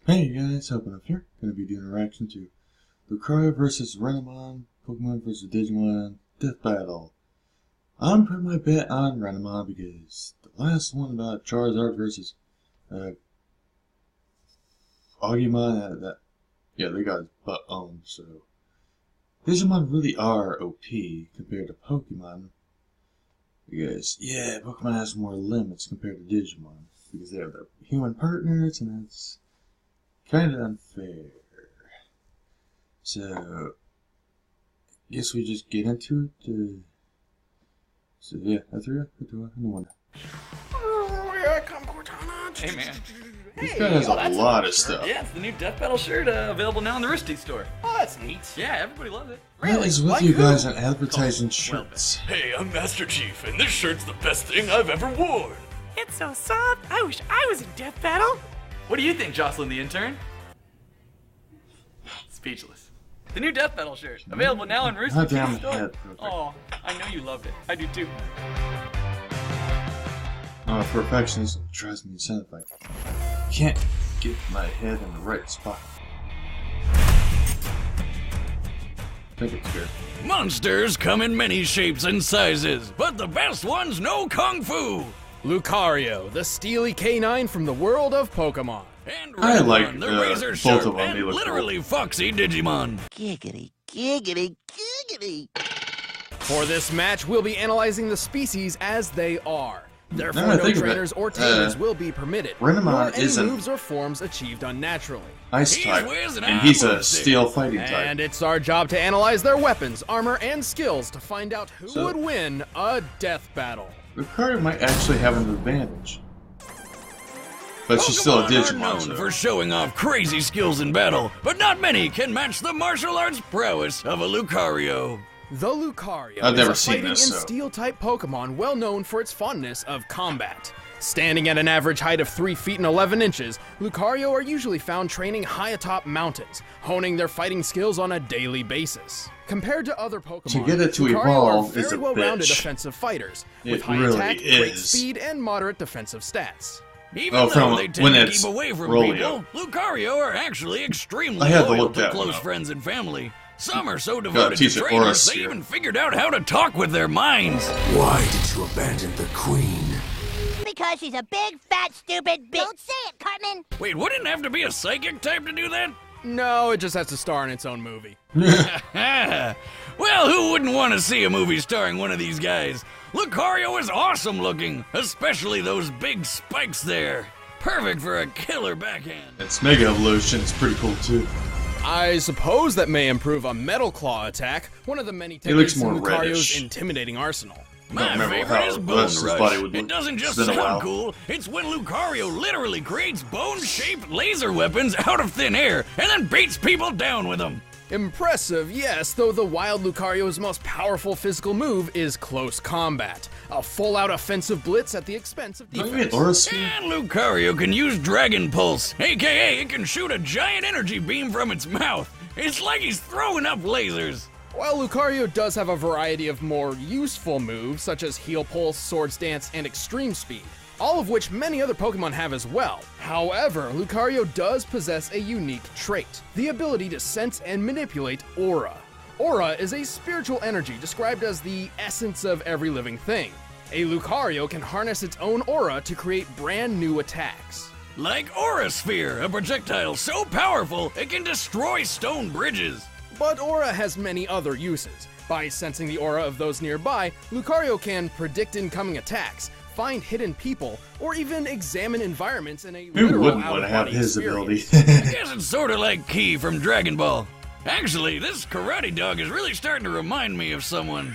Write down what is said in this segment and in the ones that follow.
Hey guys, Open Up here. Gonna be doing a reaction to Lucario vs Renamon, Pokemon vs Digimon, Death Battle. I'm putting my bet on Renamon because the last one about Charizard versus Agumon, they got his butt owned, so Digimon really are OP compared to Pokemon. Because, Pokemon has more limits compared to Digimon because they have their human partners, and that's kind of unfair. So, guess we just get into it. That's anyone. Hey man. This guy has a lot of stuff. Yeah, it's the new Death Battle shirt available now in the Risty store. Oh, that's neat. Yeah, everybody loves it. What is with you guys on advertising shirts? Hey, I'm Master Chief, and this shirt's the best thing I've ever worn. It's so soft. I wish I was in Death Battle. What do you think, Jocelyn the intern? Speechless. The new Death Battle shirt available now in Risty store. Oh, I know you loved it. I do too. Perfectionism drives me insane if I can't get my head in the right spot. I think it's good. Monsters come in many shapes and sizes, but the best ones know Kung Fu. Lucario, the steely canine from the world of Pokemon. And I like the razor both sharp of them. and They look literally cool. foxy Digimon. Giggity, giggity, giggity. For this match, we'll be analyzing the species as they are. Therefore, Now I no think of it, trainers or tamers will be permitted, Renamon nor any isn't moves or forms achieved unnaturally. Ice He type, wears an and he's a apple stick. steel fighting type. And it's our job to analyze their weapons, armor, and skills to find out who So- would win a death battle. Lucario might actually have an advantage. But she's still a Pokemon are Digimon, known so. for showing off crazy skills in battle, but not many can match the martial arts prowess of a Lucario. The Lucario I've never is a seen fighting this, and so. steel-type Pokemon well known for its fondness of combat. Standing at an average height of 3 feet and 11 inches, Lucario are usually found training high atop mountains, honing their fighting skills on a daily basis. Compared to other Pokemon, To get it to Lucario evolve are is very a well-rounded bitch. offensive fighters, It with high really attack, great is. speed, and moderate defensive stats. Even Oh, though from they when tend to it's keep away from Rolio. people, Lucario are actually extremely I had to loyal look to that close one up. friends and family. Some are so devoted teach to it trainers, they Aurasphere. even figured out how to talk with their minds. Why did you abandon the queen? Because she's a big, fat, stupid bitch. Don't say it, Cartman. Wait, wouldn't it have to be a psychic type to do that? No, it just has to star in its own movie. Well, who wouldn't want to see a movie starring one of these guys? Lucario is awesome looking, especially those big spikes there. Perfect for a killer backhand. It's Mega Evolution, it's pretty cool too. I suppose that may improve a Metal Claw attack, one of the many He looks techniques in more Lucario's reddish. intimidating arsenal. My remember favorite how is the Bone rest of his body Rush. would It look. doesn't just It's been a while. sound cool, it's when Lucario literally creates bone-shaped laser weapons out of thin air and then beats people down with them. Impressive, yes, though the wild Lucario's most powerful physical move is close combat. A full-out offensive blitz at the expense of Don't you defense. get Aurasphere? And Lucario can use Dragon Pulse, aka it can shoot a giant energy beam from its mouth. It's like he's throwing up lasers. While Lucario does have a variety of more useful moves, such as Heal Pulse, Swords Dance, and Extreme Speed, all of which many other Pokemon have as well. However, Lucario does possess a unique trait, the ability to sense and manipulate aura. Aura is a spiritual energy described as the essence of every living thing. A Lucario can harness its own aura to create brand new attacks. Like Aurasphere, a projectile so powerful it can destroy stone bridges. But aura has many other uses. By sensing the aura of those nearby, Lucario can predict incoming attacks, find hidden people, or even examine environments in a Who literal wouldn't want to have out-of-body his experience. ability? I guess it's sorta like Ki from Dragon Ball. Actually, this karate dog is really starting to remind me of someone.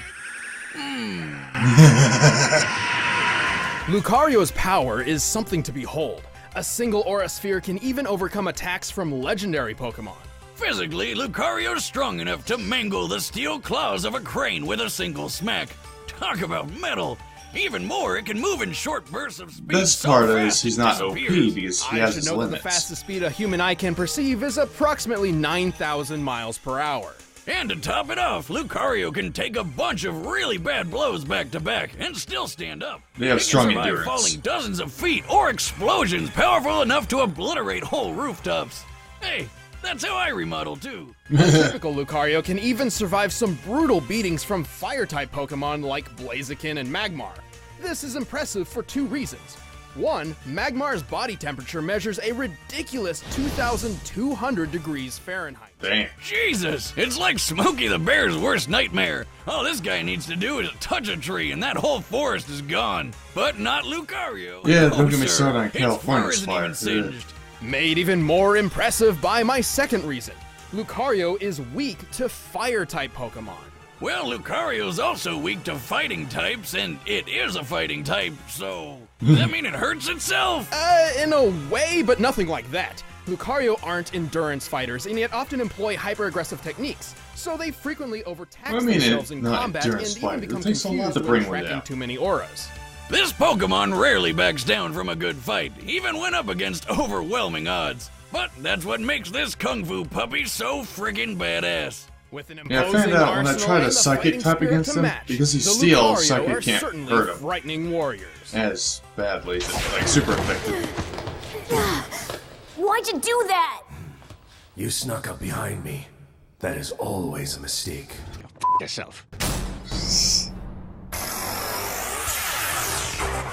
Lucario's power is something to behold. A single aura sphere can even overcome attacks from legendary Pokemon. Physically, Lucario's strong enough to mangle the steel claws of a crane with a single smack. Talk about metal! Even more, it can move in short bursts of speed. Best so part fast is he's it not OP disappears. because he I has should his note that the limits. fastest speed a human eye can perceive is approximately 9,000 miles per hour. And to top it off, Lucario can take a bunch of really bad blows back to back and still stand up. They have He strong can survive endurance. falling dozens of feet or explosions powerful enough to obliterate whole rooftops. Hey, that's how I remodel too. Typical Lucario can even survive some brutal beatings from Fire-type Pokemon like Blaziken and Magmar. This is impressive for two reasons. One, Magmar's body temperature measures a ridiculous 2,200 degrees Fahrenheit. Damn. Jesus, it's like Smokey the Bear's worst nightmare. All this guy needs to do is touch a tree and that whole forest is gone. But not Lucario. Yeah, Oh, don't get me sir, started on its California's isn't fire. even singed. Made even more impressive by my second reason. Lucario is weak to Fire-type Pokemon. Well, Lucario's also weak to fighting types, and it is a fighting type, so... Does that mean it hurts itself? In a way, but nothing like that. Lucario aren't endurance fighters, and yet often employ hyper-aggressive techniques, so they frequently overtax themselves in not combat and endurance even fighter. become It takes a lot confused to when bring one tracking down. too many auras. This Pokemon rarely backs down from a good fight, even when up against overwhelming odds. But that's what makes this Kung Fu puppy so friggin' badass. With an Yeah, I imposing found out when I arsenal tried and a the psychic fighting type spirit against to him, match, because he's the steel, Lucario psychic are can't certainly hurt him. frightening warriors. As badly, like super effective. Why'd you do that? You snuck up behind me. That is always a mistake. Yourself.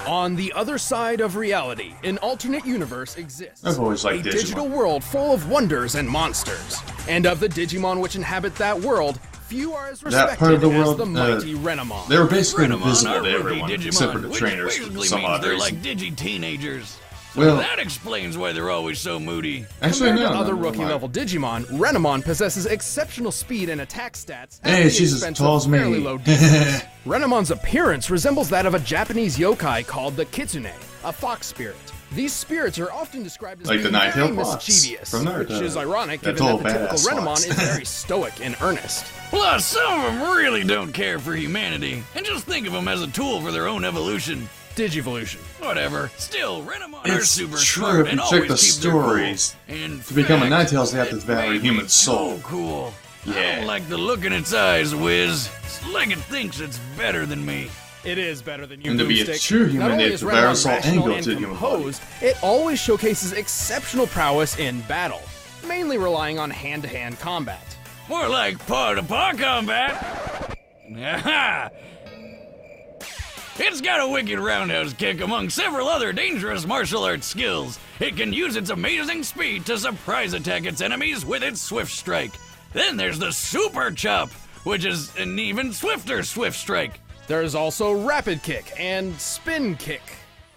On the other side of reality, an alternate universe exists. I've always liked a Digimon. digital world full of wonders and monsters. And of the Digimon which inhabit that world, few are as respected That part of the world, as the mighty Renamon. They were basically Renamon invisible are to rookie everyone, Digimon, except for the which trainers for basically some means odd they're reason. like digi-teenagers. So Well- that explains why they're always so moody. Actually, Compared no. to other never mind. rookie-level Digimon, Renamon possesses exceptional speed and attack stats at Hey, the she's as expense tall of as me. fairly low defense. Renamon's appearance resembles that of a Japanese yokai called the Kitsune, a fox spirit. These spirits are often described as Like the being nine-tailed very fox mischievous, from Naruto. which is ironic That given that tall, the typical badass Renamon fox. is very stoic and earnest. Plus, some of them really don't care for humanity, and just think of them as a tool for their own evolution. Digivolution. Whatever. Still, Renamon are It's super true smart if you and check always the keep their cool. stories. In To become a fact, Ninetales, they have to it devour a made human me soul. So cool. I Yeah. don't like the look in its eyes, Wiz. It's like it thinks it's better than me. It is better than you, And to be a Boomstick. true human, Not only they is devour Renamon soul and rational go and to the human body. composed, it always showcases exceptional prowess in battle, mainly relying on hand-to-hand combat. More like paw-to-paw combat. Aha! It's got a wicked roundhouse kick among several other dangerous martial arts skills. It can use its amazing speed to surprise attack its enemies with its swift strike. Then there's the super chop, which is an even swifter swift strike. There's also Rapid Kick and Spin Kick.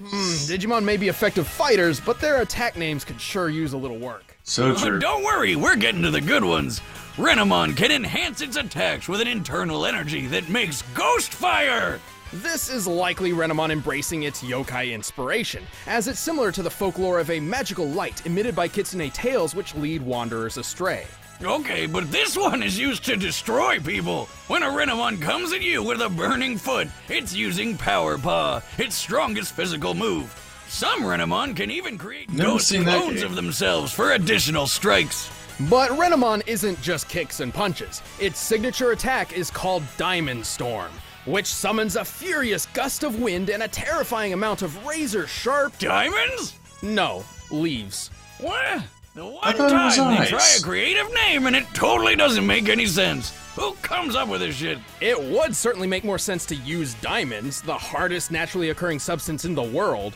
Digimon may be effective fighters, but their attack names could sure use a little work. So true. Don't worry, we're getting to the good ones. Renamon can enhance its attacks with an internal energy that makes ghost fire. This is likely Renamon embracing its yokai inspiration, as it's similar to the folklore of a magical light emitted by kitsune tails which lead wanderers astray. Okay, but this one is used to destroy people. When a Renamon comes at you with a burning foot, it's using Power Paw, its strongest physical move. Some Renamon can even create Never ghost seen that clones game. of themselves for additional strikes. But Renamon isn't just kicks and punches. Its signature attack is called Diamond Storm, which summons a furious gust of wind and a terrifying amount of razor-sharp... Diamonds? No, leaves. What? The one thought it was time they ice. try a creative name and it totally doesn't make any sense. Who comes up with this shit? It would certainly make more sense to use diamonds, the hardest naturally occurring substance in the world.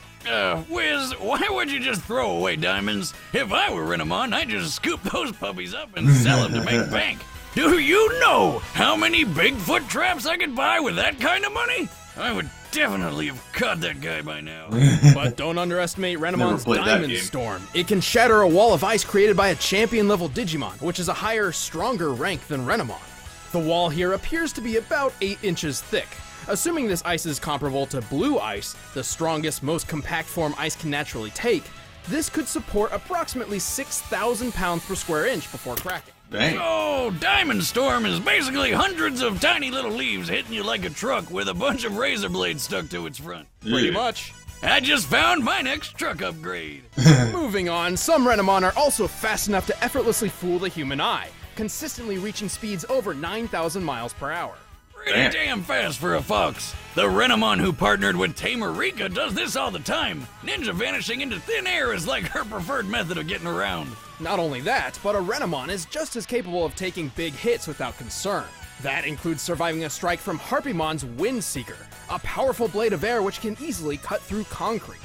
Wiz, why would you just throw away diamonds? If I were Renamon, I'd just scoop those puppies up and sell them to make bank. Do you know how many Bigfoot traps I could buy with that kind of money? I would definitely have caught that guy by now. But don't underestimate Renamon's played that Diamond game. Storm. It can shatter a wall of ice created by a champion-level Digimon, which is a higher, stronger rank than Renamon. The wall here appears to be about 8 inches thick. Assuming this ice is comparable to blue ice, the strongest, most compact form ice can naturally take, this could support approximately 6,000 pounds per square inch before cracking. Dang. Oh, Diamond Storm is basically hundreds of tiny little leaves hitting you like a truck with a bunch of razor blades stuck to its front. Pretty Yeah. much. I just found my next truck upgrade. Moving on, some Renamon are also fast enough to effortlessly fool the human eye, consistently reaching speeds over 9,000 miles per hour. Pretty damn fast for a fox. The Renamon who partnered with Tamer Rika does this all the time. Ninja vanishing into thin air is like her preferred method of getting around. Not only that, but a Renamon is just as capable of taking big hits without concern. That includes surviving a strike from Harpymon's Windseeker, a powerful blade of air which can easily cut through concrete.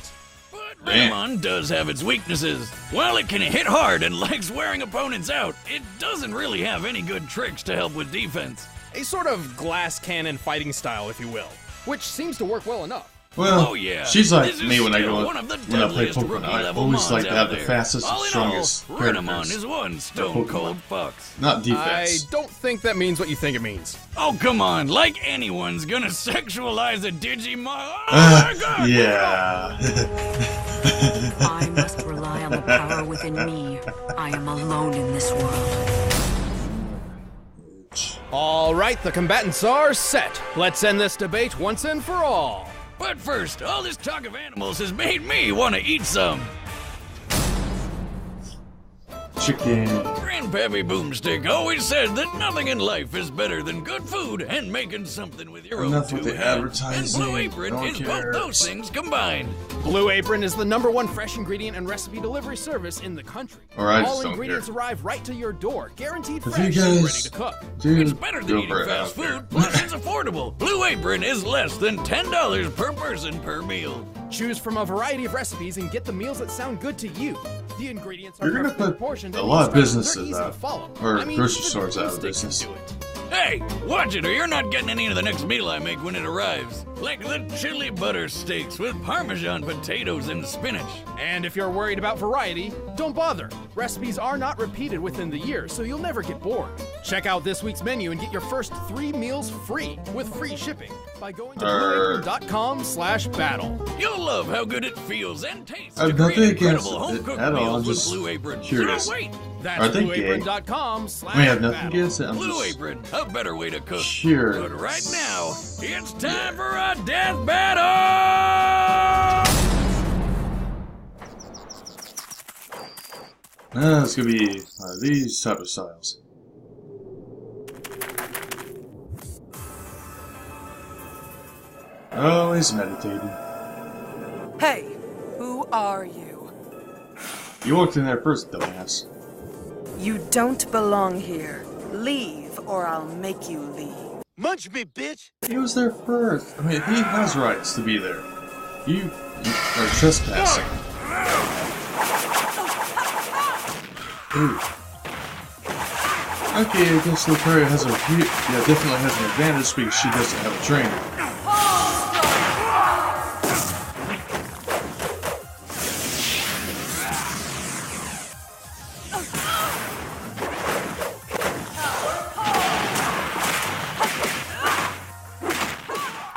But Renamon does have its weaknesses. While it can hit hard and likes wearing opponents out, it doesn't really have any good tricks to help with defense. A sort of glass cannon fighting style, if you will, which seems to work well enough. Well, Oh, yeah. she's like This is me when I still go one of the when I play deadliest Pokemon. I rookie-level always like mons to have out the there. fastest and All in strongest all, Renamon characters. is one stone cold fox. Not I defense. don't think that means what you think it means. Oh, come on. Like anyone's gonna sexualize a Digimon. Oh, my God. Yeah. I must rely on the power within me. I am alone in this world. All right, the combatants are set. Let's end this debate once and for all. But first, all this talk of animals has made me want to eat some. Chicken. Grandpappy Boomstick always said that nothing in life is better than good food and making something with your Enough own with two the hands. advertising. And Blue Apron No one is both cares. those things combined. Blue Apron is the #1 fresh ingredient and recipe delivery service in the country. Or I just All don't ingredients care. arrive right to your door, guaranteed If you fresh and ready guys to cook. do, It's better than go eating for it. I fast don't care. food, plus it's affordable. Blue Apron is less than $10 per person per meal. Choose from a variety of recipes and get the meals that sound good to you. The ingredients are You're gonna perfectly put proportioned a and lot of they're businesses easy to out, follow. or I mean, grocery even stores out of Boomstick can business. do it. Hey, watch it or you're not getting any of the next meal I make when it arrives. Like the chili butter steaks with Parmesan potatoes and spinach. And if you're worried about variety, don't bother. Recipes are not repeated within the year, so you'll never get bored. Check out this week's menu and get your first 3 meals free with free shipping by going to blueapron.com/battle. You'll love how good it feels and tastes I have to create nothing against incredible it home-cooked at all, I'm meals with just Blue Apron. curious. So wait, That's Are they gay? blueapron.com/battle. I have nothing against it. I'm Blue just Apron, a better way to cook. curious. But right now, it's time for a death battle! It's gonna be these type of styles. Oh, he's meditating. Hey, who are you? You walked in there first, dumbass. You don't belong here. Leave, or I'll make you leave. Munch me, bitch! He was there first. I mean, he has rights to be there. You are trespassing. Ooh. Okay, I guess Lucario has definitely has an advantage because she doesn't have a trainer.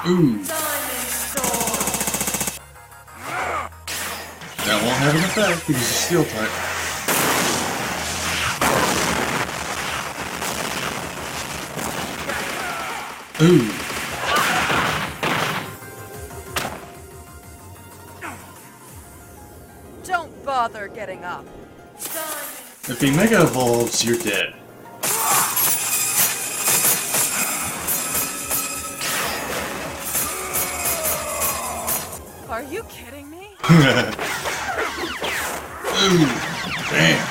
Ooh. That won't have an effect because it's steel type. Ooh. Don't bother getting up. If he mega evolves, you're dead. Are you kidding me? Ooh. Damn.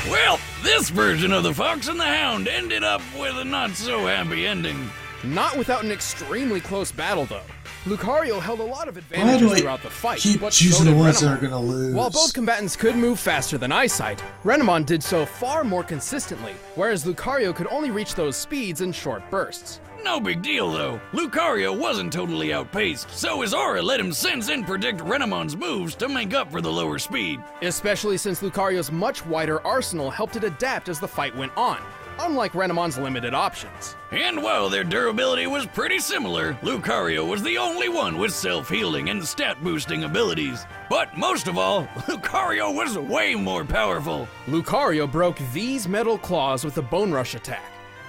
Well, this version of the Fox and the Hound ended up with a not-so-happy ending. Not without an extremely close battle, though. Lucario held a lot of Why do advantages I throughout the fight, keep but choosing so the did ones that Renamon. are gonna lose? While both combatants could move faster than Eyesight, Renamon did so far more consistently, whereas Lucario could only reach those speeds in short bursts. No big deal, though. Lucario wasn't totally outpaced, so his aura let him sense and predict Renamon's moves to make up for the lower speed. Especially since Lucario's much wider arsenal helped it adapt as the fight went on, unlike Renamon's limited options. And while their durability was pretty similar, Lucario was the only one with self-healing and stat-boosting abilities. But most of all, Lucario was way more powerful. Lucario broke these metal claws with a Bone Rush attack.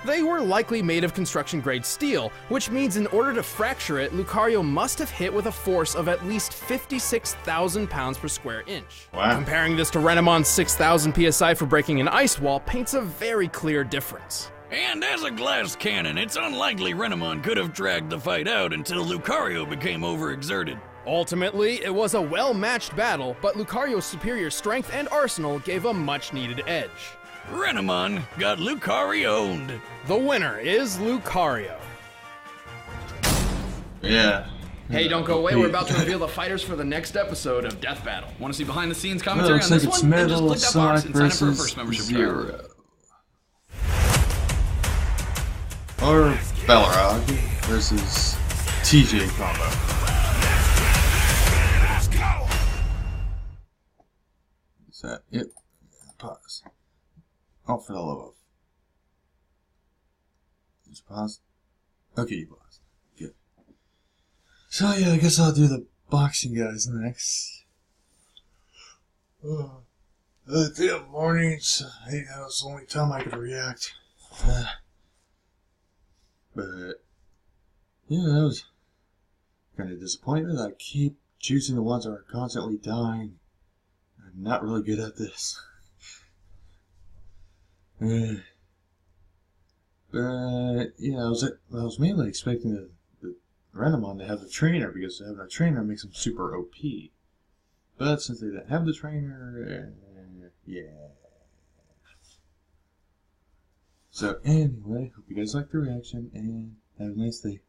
They were likely made of construction-grade steel, which means in order to fracture it, Lucario must have hit with a force of at least 56,000 pounds per square inch. Wow. Comparing this to Renamon's 6,000 psi for breaking an ice wall paints a very clear difference. And as a glass cannon, it's unlikely Renamon could have dragged the fight out until Lucario became overexerted. Ultimately, it was a well-matched battle, but Lucario's superior strength and arsenal gave a much-needed edge. Renamon got Lucario-owned. The winner is Lucario. Yeah. Hey, don't go away. We're about to reveal the fighters for the next episode of Death Battle. Want to see behind-the-scenes commentary on this one? Then just click that box and sign up for a first membership Zero. Or Balrog versus TJ combo. Is that it? Pause. Oh, for the love of. Just pause. Okay, you paused. Good. So yeah, I guess I'll do the boxing guys next. Damn mornings. Hey, that was the only time I could react. But yeah, that was kind of disappointment. I keep choosing the ones that are constantly dying. I'm not really good at this. But yeah, I was mainly expecting the Renamon to have the trainer, because having a trainer makes him super OP. But since they didn't have the trainer, yeah. So anyway, hope you guys liked the reaction, and have a nice day.